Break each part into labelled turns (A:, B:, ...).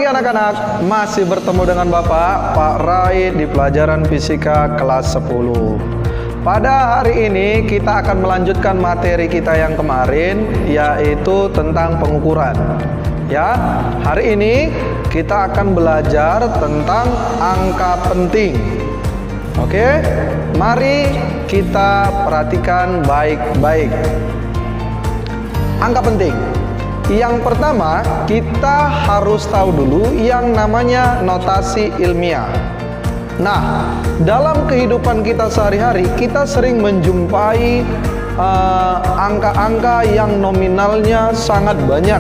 A: pagi anak-anak, masih bertemu dengan Bapak, Pak Rai di pelajaran fisika kelas 10. Pada hari ini kita akan melanjutkan materi kita yang kemarin, yaitu tentang pengukuran. Ya, hari ini kita akan belajar tentang angka penting. Oke, mari kita perhatikan baik-baik. Angka penting. Yang pertama, kita harus tahu dulu yang namanya notasi ilmiah. Nah, dalam kehidupan kita sehari-hari, kita sering menjumpai angka-angka yang nominalnya sangat banyak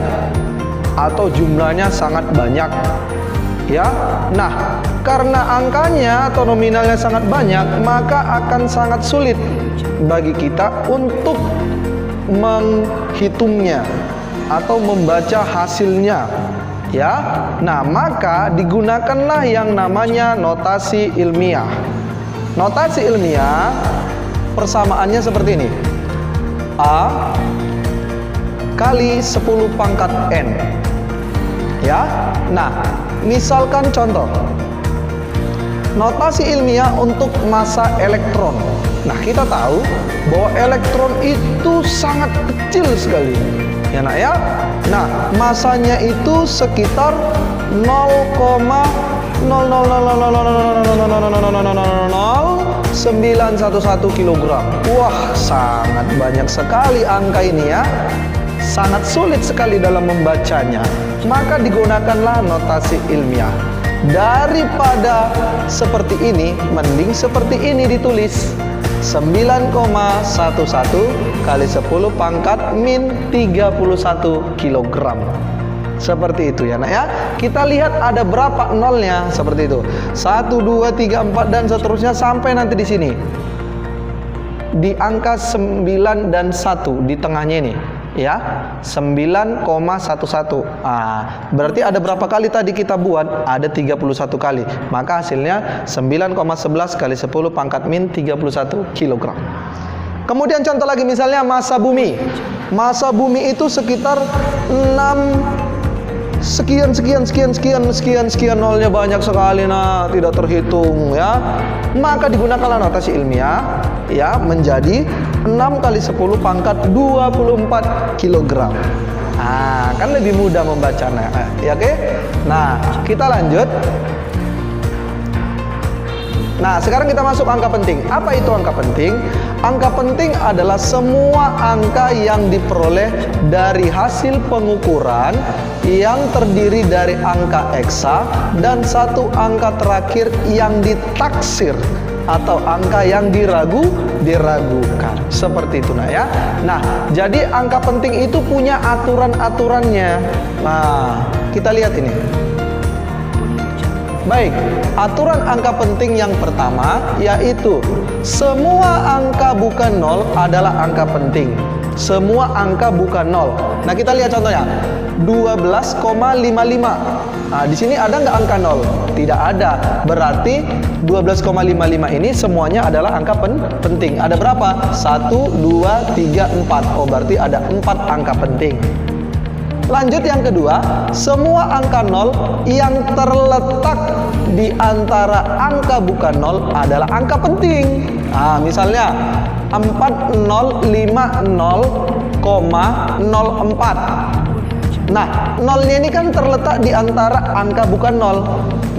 A: atau jumlahnya sangat banyak. Ya, nah, karena angkanya atau nominalnya sangat banyak, maka akan sangat sulit bagi kita untuk menghitungnya atau membaca hasilnya, ya. Nah, maka digunakanlah yang namanya notasi ilmiah. Notasi ilmiah persamaannya seperti ini: A kali 10 pangkat N. Ya. Nah, misalkan contoh notasi ilmiah untuk massa elektron. Nah, kita tahu bahwa elektron itu sangat kecil sekali, ya nak ya. Nah, masanya itu sekitar 0,000000911 kilogram. Wah, sangat banyak sekali angka ini ya. Sangat sulit sekali dalam membacanya. Maka digunakanlah notasi ilmiah. Daripada seperti ini, mending seperti ini ditulis: 9,11 kali 10 pangkat min 31 kilogram. Seperti itu ya nak ya. Kita lihat ada berapa nolnya, seperti itu. 1, 2, 3, 4 dan seterusnya sampai nanti di sini. Di angka 9 dan 1 di tengahnya ini. Ya, 9,11. Berarti ada berapa kali tadi kita buat? Ada 31 kali. Maka hasilnya 9,11 kali 10 pangkat min 31 kilogram. Kemudian contoh lagi, misalnya massa bumi. Massa bumi itu sekitar 6 sekian nolnya banyak sekali, nah tidak terhitung ya. Maka digunakanlah notasi ilmiah ya, menjadi 6 kali 10 pangkat 24 kilogram. Kan lebih mudah membacanya ya, oke? Nah, kita lanjut. Nah, sekarang kita masuk angka penting. Apa itu angka penting? Angka penting adalah semua angka yang diperoleh dari hasil pengukuran yang terdiri dari angka eksa dan satu angka terakhir yang ditaksir atau angka yang diragukan. Seperti itu nah ya. Nah, jadi angka penting itu punya aturan-aturannya. Nah, kita lihat ini. Baik, aturan angka penting yang pertama yaitu semua angka bukan nol adalah angka penting. Semua angka bukan nol. Nah, kita lihat contohnya. 12,55. Nah, di sini ada nggak angka nol? Tidak ada. Berarti 12,55 ini semuanya adalah angka penting. Ada berapa? 1, 2, 3, 4. Oh, berarti ada 4 angka penting. Lanjut yang kedua, semua angka nol yang terletak di antara angka bukan nol adalah angka penting. Misalnya 40,04. Nah, nolnya ini kan terletak di antara angka bukan nol.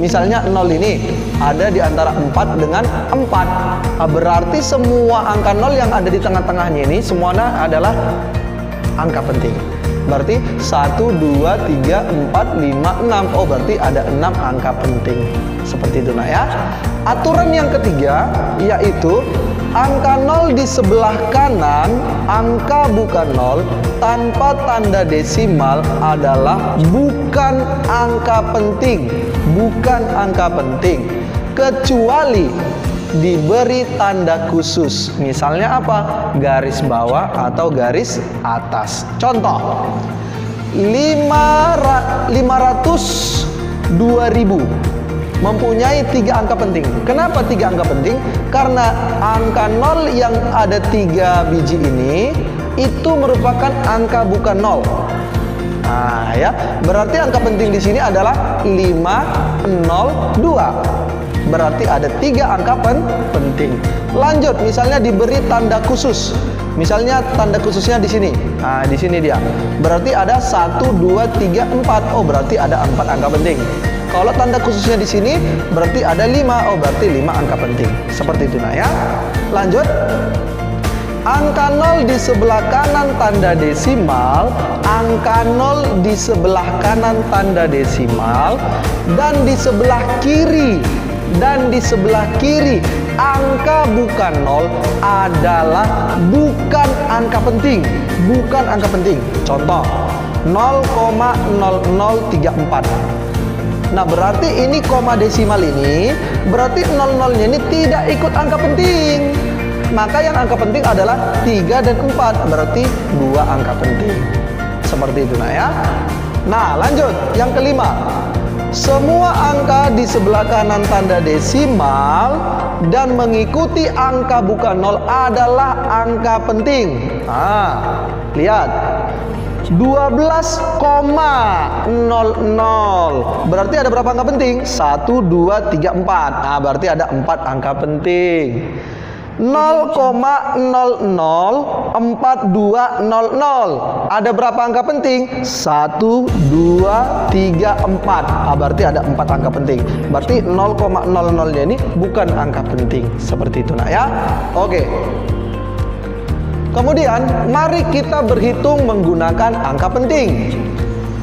A: Misalnya 0 ini ada di antara 4 dengan 4. Berarti semua angka nol yang ada di tengah-tengahnya ini semuanya adalah angka penting. Berarti 1, 2, 3, 4, 5, 6. Oh, berarti ada 6 angka penting. Seperti itu nah ya. Aturan yang ketiga yaitu angka nol di sebelah kanan, angka bukan nol tanpa tanda desimal adalah bukan angka penting. Bukan angka penting. Kecuali diberi tanda khusus. Misalnya apa? Garis bawah atau garis atas. Contoh 502.000 mempunyai 3 angka penting. Kenapa 3 angka penting? Karena angka nol yang ada 3 biji ini itu merupakan angka bukan nol. Nah, ya. Berarti angka penting di sini adalah 502. Berarti ada 3 angka penting. Lanjut, misalnya diberi tanda khusus. Misalnya tanda khususnya di sini. Nah, di sini dia. Berarti ada 1, 2, 3, 4. Oh, berarti ada 4 angka penting. Kalau tanda khususnya di sini berarti ada 5. Oh, berarti 5 angka penting. Seperti itu, nah ya. Lanjut. Angka 0 di sebelah kanan tanda desimal, angka 0 di sebelah kanan tanda desimal, dan di sebelah kiri angka bukan 0 adalah bukan angka penting. Contoh 0,0034. Nah, berarti ini koma desimal ini berarti 00-nya ini tidak ikut angka penting. Maka yang angka penting adalah 3 dan 4, berarti 2 angka penting. Seperti itu, nah ya. Nah, lanjut yang kelima. Semua angka di sebelah kanan tanda desimal dan mengikuti angka bukan 0 adalah angka penting. Nah, lihat. 12,00. Berarti ada berapa angka penting? 1, 2, 3, 4. Nah, berarti ada 4 angka penting. 0,004200. Ada berapa angka penting? 1, 2, 3, 4. Nah, berarti ada 4 angka penting. Berarti 0,00-nya ini bukan angka penting. Seperti itu, nah ya. Oke. Kemudian, mari kita berhitung menggunakan angka penting.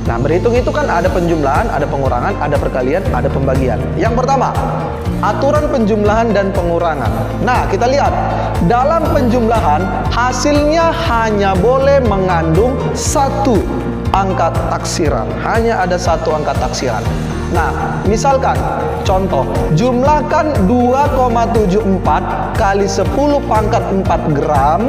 A: Nah, berhitung itu kan ada penjumlahan, ada pengurangan, ada perkalian, ada pembagian. Yang pertama, aturan penjumlahan dan pengurangan. Nah, kita lihat. Dalam penjumlahan, hasilnya hanya boleh mengandung 1 angka taksiran. Hanya ada 1 angka taksiran. Nah, misalkan, contoh, jumlahkan 2,74 kali 10 pangkat 4 gram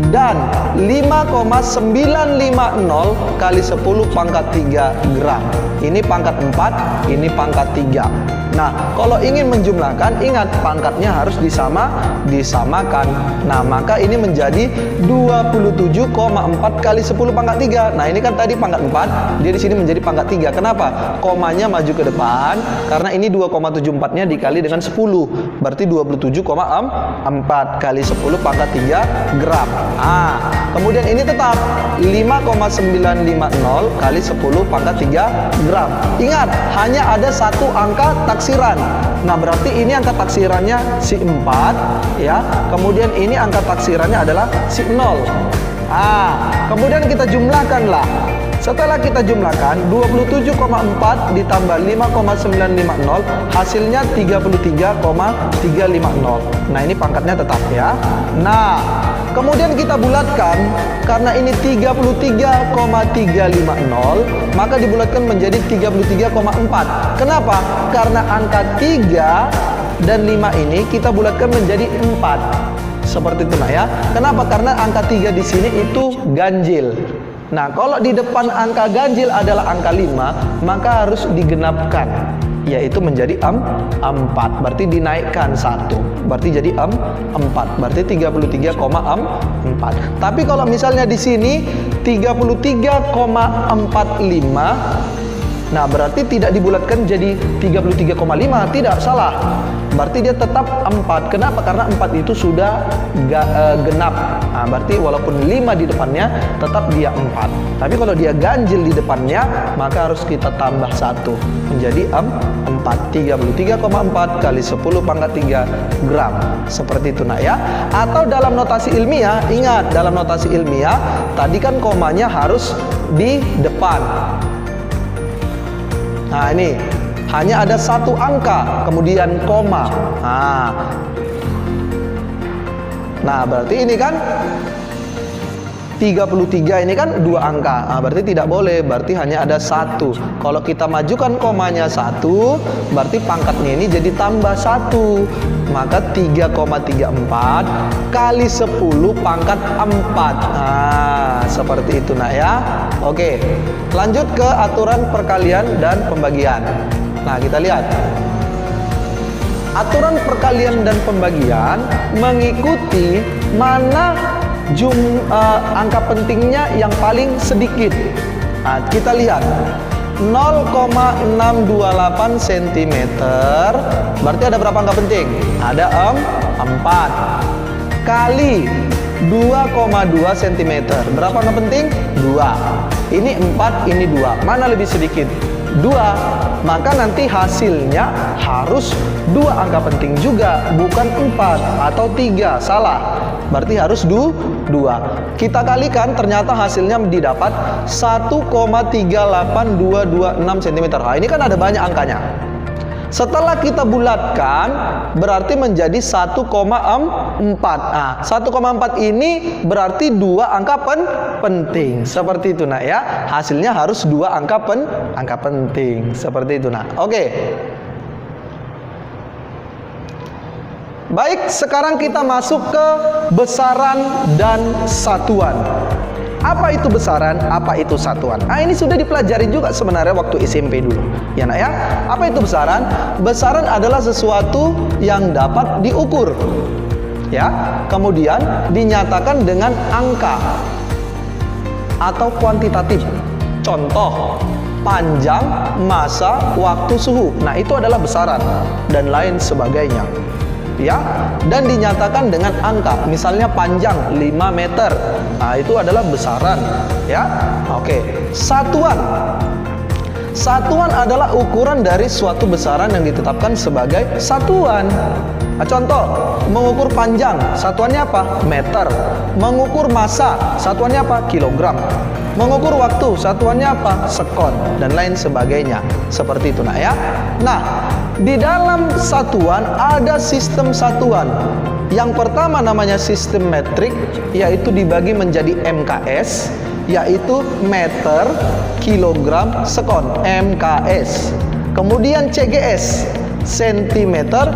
A: dan 5,950 kali 10 pangkat 3 gram. Ini pangkat 4, ini pangkat 3. Nah, kalau ingin menjumlahkan, ingat pangkatnya harus disamakan. Nah, maka ini menjadi 27,4 kali 10 pangkat 3. Nah, ini kan tadi pangkat 4, dia di sini menjadi pangkat 3. Kenapa? Komanya maju ke depan, karena ini 2,74-nya dikali dengan 10. Berarti 27,4 kali 10 pangkat 3 gram. Ah, kemudian ini tetap 5,950 kali 10 pangkat 3 gram. Ingat, hanya ada 1 angka taksiran. Nah, berarti ini angka taksirannya si 4 ya. Kemudian ini angka taksirannya adalah si 0. Ah, kemudian kita jumlahkanlah. Setelah kita jumlahkan 27,4 ditambah 5,950 hasilnya 33,350. Nah, ini pangkatnya tetap ya. Nah, kemudian kita bulatkan karena ini 33,350 maka dibulatkan menjadi 33,4. Kenapa? Karena angka 3 dan 5 ini kita bulatkan menjadi 4. Seperti itu, nah ya. Kenapa? Karena angka 3 di sini itu ganjil. Nah, kalau di depan angka ganjil adalah angka 5, maka harus digenapkan, yaitu menjadi 4. Berarti dinaikkan 1. Berarti jadi 4. Berarti 33,4. Tapi kalau misalnya di sini 33,45, nah berarti tidak dibulatkan jadi 33,5, tidak, salah. Berarti dia tetap 4. Kenapa? Karena 4 itu sudah genap. Nah, berarti walaupun 5 di depannya, tetap dia 4. Tapi kalau dia ganjil di depannya, maka harus kita tambah 1. Menjadi 4. 33,4 kali 10 pangkat 3 gram. Seperti itu, nak ya. Atau dalam notasi ilmiah, ingat, dalam notasi ilmiah, tadi kan komanya harus di depan. Nah, ini hanya ada 1 angka, kemudian koma. Nah, berarti ini kan 33 ini kan 2 angka. Nah, berarti tidak boleh, berarti hanya ada 1. Kalau kita majukan komanya 1, berarti pangkatnya ini jadi tambah 1. Maka 3,34 kali 10 pangkat 4. Nah, seperti itu, nak ya. Oke, lanjut ke aturan perkalian dan pembagian. Nah, kita lihat. Aturan perkalian dan pembagian mengikuti mana angka pentingnya yang paling sedikit. Nah, kita lihat 0,628 cm berarti ada berapa angka penting? Ada 4 kali 2,2 cm. Berapa angka penting? 2. Ini 4, ini 2. Mana lebih sedikit? 2. Maka nanti hasilnya harus 2 angka penting juga, bukan 4 atau 3. Salah. Berarti harus 2. Kita kalikan, ternyata hasilnya didapat 1,38226 cm. Nah, ini kan ada banyak angkanya. Setelah kita bulatkan, berarti menjadi 1,4. Nah, 1,4 ini berarti 2 angka penting. Seperti itu, nak ya. Hasilnya harus 2 angka penting. Seperti itu, nak. Oke. Baik, sekarang kita masuk ke besaran dan satuan. Apa itu besaran? Apa itu satuan? Nah, ini sudah dipelajari juga sebenarnya waktu SMP dulu. Ya, nak ya. Apa itu besaran? Besaran adalah sesuatu yang dapat diukur. Ya, kemudian dinyatakan dengan angka atau kuantitatif. Contoh, panjang, masa, waktu, suhu. Nah, itu adalah besaran dan lain sebagainya. Ya, dan dinyatakan dengan angka. Misalnya panjang 5 meter. Nah, itu adalah besaran, ya. Oke. Satuan. Satuan adalah ukuran dari suatu besaran yang ditetapkan sebagai satuan. Nah, contoh, mengukur panjang, satuannya apa? Meter. Mengukur massa, satuannya apa? Kilogram. Mengukur waktu, satuannya apa? Sekon, dan lain sebagainya. Seperti itu, nak ya. Nah, di dalam satuan ada sistem satuan. Yang pertama namanya sistem metrik, yaitu dibagi menjadi MKS, yaitu meter, kilogram, sekon, MKS. Kemudian CGS, sentimeter,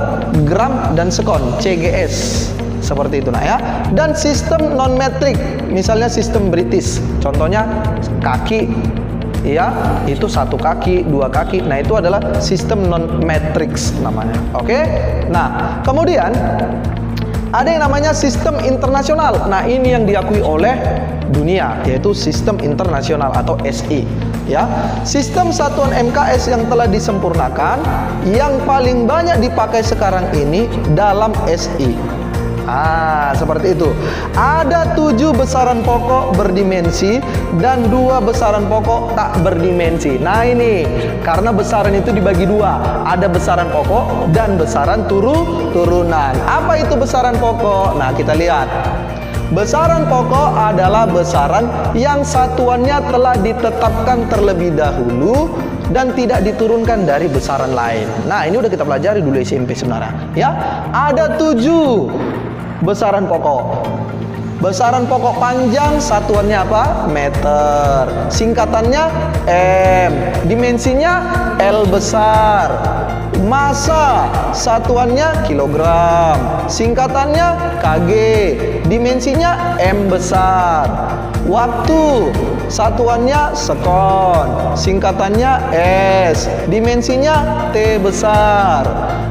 A: gram, dan sekon, CGS. Seperti itu, nak ya. Dan sistem non metrik, misalnya sistem British, contohnya kaki, ya, itu 1 kaki, 2 kaki. Nah, itu adalah sistem non matrix namanya. Oke. Nah, kemudian ada yang namanya sistem internasional. Nah, ini yang diakui oleh dunia, yaitu sistem internasional atau SI. Ya, sistem satuan MKS yang telah disempurnakan, yang paling banyak dipakai sekarang ini dalam SI. Seperti itu. Ada 7 besaran pokok berdimensi dan 2 besaran pokok tak berdimensi. Nah, ini karena besaran itu dibagi 2. Ada besaran pokok dan besaran turunan. Apa itu besaran pokok? Nah, kita lihat. Besaran pokok adalah besaran yang satuannya telah ditetapkan terlebih dahulu dan tidak diturunkan dari besaran lain. Nah, ini udah kita pelajari dulu SMP sebenarnya. Ya, ada 7 besaran pokok. Besaran pokok panjang satuannya apa? Meter. Singkatannya M. Dimensinya L besar. Massa satuannya kilogram. Singkatannya kg. Dimensinya M besar. Waktu satuannya sekon. Singkatannya S. Dimensinya T besar.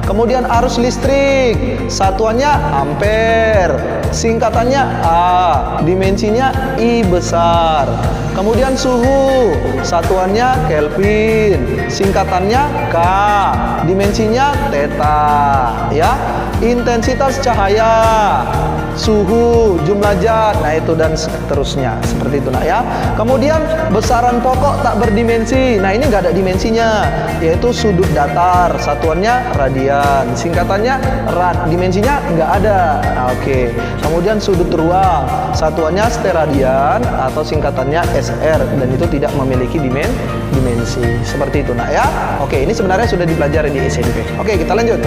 A: Kemudian arus listrik satuannya ampere. Singkatannya A. Dimensinya I besar. Kemudian suhu satuannya Kelvin. Singkatannya K. Dimensinya theta, ya. Intensitas cahaya, suhu, jumlah zat, nah itu dan seterusnya. Seperti itu, nak ya. Kemudian besaran pokok tak berdimensi. Nah, ini nggak ada dimensinya, yaitu sudut datar, satuannya radian. Singkatannya rad, dimensinya nggak ada. Nah, oke. Kemudian sudut ruang, satuannya steradian atau singkatannya SR, dan itu tidak memiliki dimensi. Seperti itu, nak ya. Oke, ini sebenarnya sudah dipelajari di SMP. Oke, kita lanjut.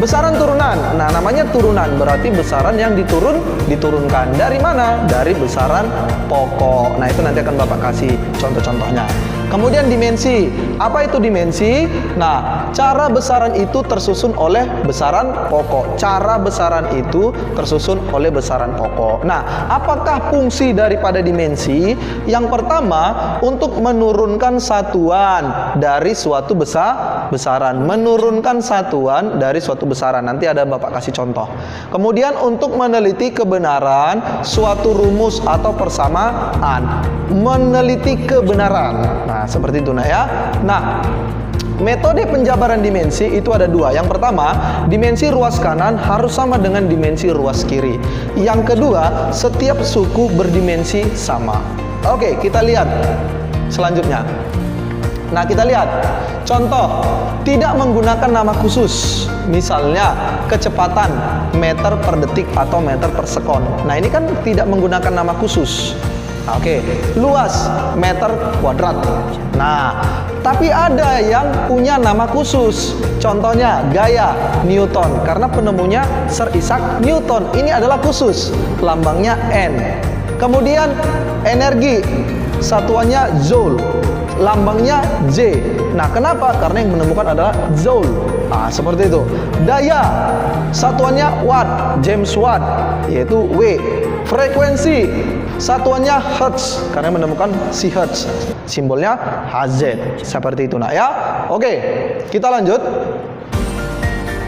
A: Besaran turunan. Nah, namanya turunan berarti besaran yang diturunkan. Dari mana? Dari besaran pokok. Nah, itu nanti akan Bapak kasih contoh-contohnya. Kemudian dimensi. Apa itu dimensi? Nah, cara besaran itu tersusun oleh besaran pokok. Cara besaran itu tersusun oleh besaran pokok. Nah, apakah fungsi daripada dimensi? Yang pertama, untuk menurunkan satuan dari suatu besaran. Menurunkan satuan dari suatu besaran. Nanti ada Bapak kasih contoh. Kemudian untuk meneliti kebenaran suatu rumus atau persamaan. Meneliti kebenaran. Nah, seperti itu nah ya. Nah, metode penjabaran dimensi itu ada dua. Yang pertama, dimensi ruas kanan harus sama dengan dimensi ruas kiri. Yang kedua, setiap suku berdimensi sama. Oke, kita lihat selanjutnya. Nah, kita lihat contoh tidak menggunakan nama khusus. Misalnya kecepatan meter per detik atau meter per sekon. Nah, ini kan tidak menggunakan nama khusus. Oke, luas meter kuadrat. Nah, tapi ada yang punya nama khusus. Contohnya gaya Newton, karena penemunya Sir Isaac Newton. Ini adalah khusus, lambangnya N. Kemudian energi, satuannya Joule, lambangnya J. Nah, kenapa? Karena yang menemukan adalah Joule. Nah, seperti itu. Daya, satuannya Watt, James Watt, yaitu W. Frekuensi, satuannya Hertz, karena menemukan si Hertz, simbolnya Hz. Seperti itu, nak ya. Oke, kita lanjut.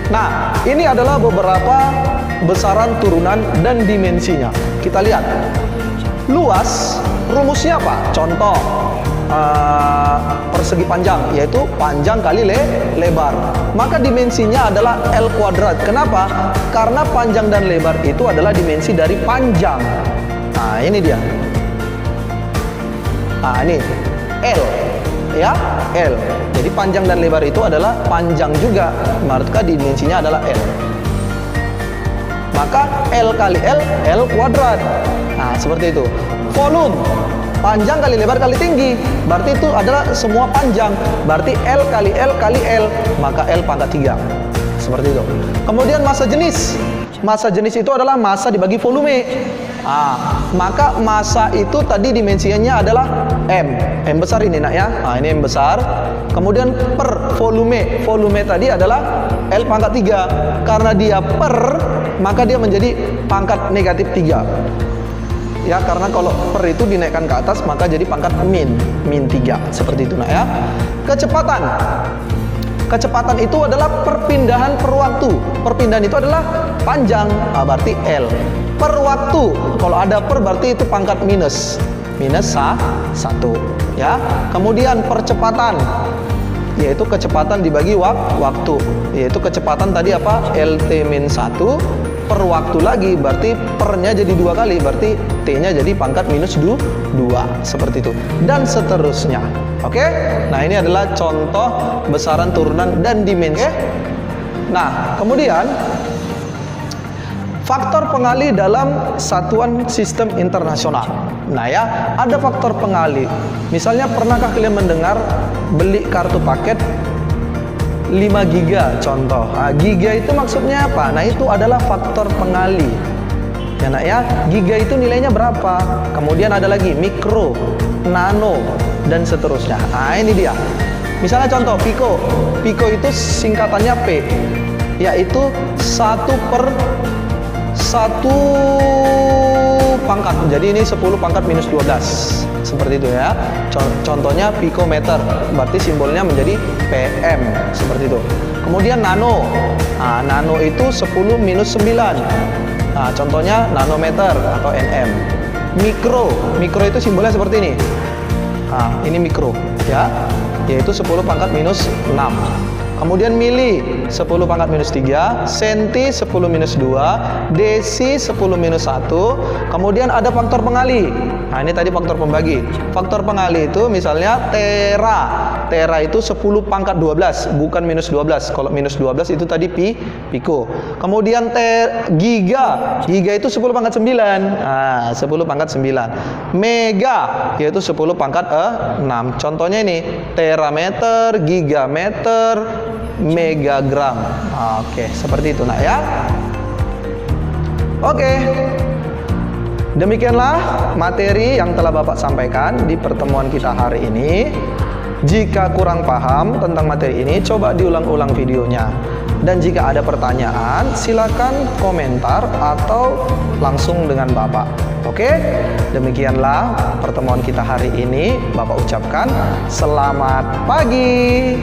A: Nah, ini adalah beberapa besaran turunan dan dimensinya. Kita lihat. Luas, rumusnya apa? Contoh, persegi panjang, yaitu panjang kali lebar. Maka dimensinya adalah L kuadrat. Kenapa? Karena panjang dan lebar itu adalah dimensi dari panjang. Nah, ini dia. Nah, ini L, ya, L. Jadi panjang dan lebar itu adalah panjang juga, maka dimensinya adalah L. Maka L kali L, L kuadrat. Nah, seperti itu. Volume, panjang kali lebar kali tinggi, berarti itu adalah semua panjang. Berarti L kali L kali L, maka L pangkat 3. Seperti itu. Kemudian massa jenis. Massa jenis itu adalah massa dibagi volume. Maka massa itu tadi dimensinya adalah M. M besar ini, nak ya. Nah, ini M besar. Kemudian per volume. Volume tadi adalah L pangkat 3. Karena dia per, maka dia menjadi pangkat negatif 3. Ya, karena kalau per itu dinaikkan ke atas, maka jadi pangkat min 3. Seperti itu, nak ya. Kecepatan. Kecepatan itu adalah perpindahan per waktu. Perpindahan itu adalah panjang, berarti L. Per waktu, kalau ada per berarti itu pangkat minus 1. Ya. Kemudian percepatan, yaitu kecepatan dibagi waktu, yaitu kecepatan tadi apa? LT-1 per waktu lagi, berarti pernya jadi 2 kali, berarti T-nya jadi pangkat minus 2, seperti itu, dan seterusnya. Oke? Nah, ini adalah contoh besaran turunan dan dimensi. Nah, kemudian faktor pengali dalam satuan sistem internasional. Nah ya, ada faktor pengali. Misalnya, pernahkah kalian mendengar beli kartu paket 5 giga contoh. Giga itu maksudnya apa? Nah, itu adalah faktor pengali. Ya, nak ya, giga itu nilainya berapa? Kemudian ada lagi mikro, nano, dan seterusnya. Nah, ini dia. Misalnya contoh piko. Piko itu singkatannya P, yaitu 1/1 pangkat. Jadi ini 10 pangkat minus 12. Seperti itu ya. Contohnya pikometer, berarti simbolnya menjadi PM, seperti itu. Kemudian nano. Nah, nano itu 10 minus 9. Nah, contohnya nanometer atau nm. Mikro. Mikro itu simbolnya seperti ini. Nah, ini mikro ya, yaitu 10 pangkat minus 6. Kemudian mili 10 pangkat minus 3, senti 10 minus 2, desi 10 minus 1. Kemudian ada faktor pengali. Nah, ini tadi faktor pembagi. Faktor pengali itu misalnya tera. Tera itu 10 pangkat 12, bukan minus 12. Kalau minus 12 itu tadi piko. Kemudian giga. Giga itu 10 pangkat 9. Nah, 10 pangkat 9. Mega yaitu 10 pangkat 6. Contohnya ini terameter, gigameter, megagram. Oke, seperti itu, nak ya. Oke. Demikianlah materi yang telah Bapak sampaikan di pertemuan kita hari ini. Jika kurang paham tentang materi ini, coba diulang-ulang videonya. Dan jika ada pertanyaan, silakan komentar atau langsung dengan Bapak. Oke, demikianlah pertemuan kita hari ini. Bapak ucapkan selamat pagi.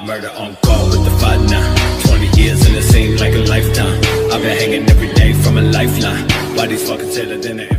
B: Murder on call with the fight now. 20 years and it seems like a lifetime. I've been hanging every day from a lifeline. Why these fuckers tell it in the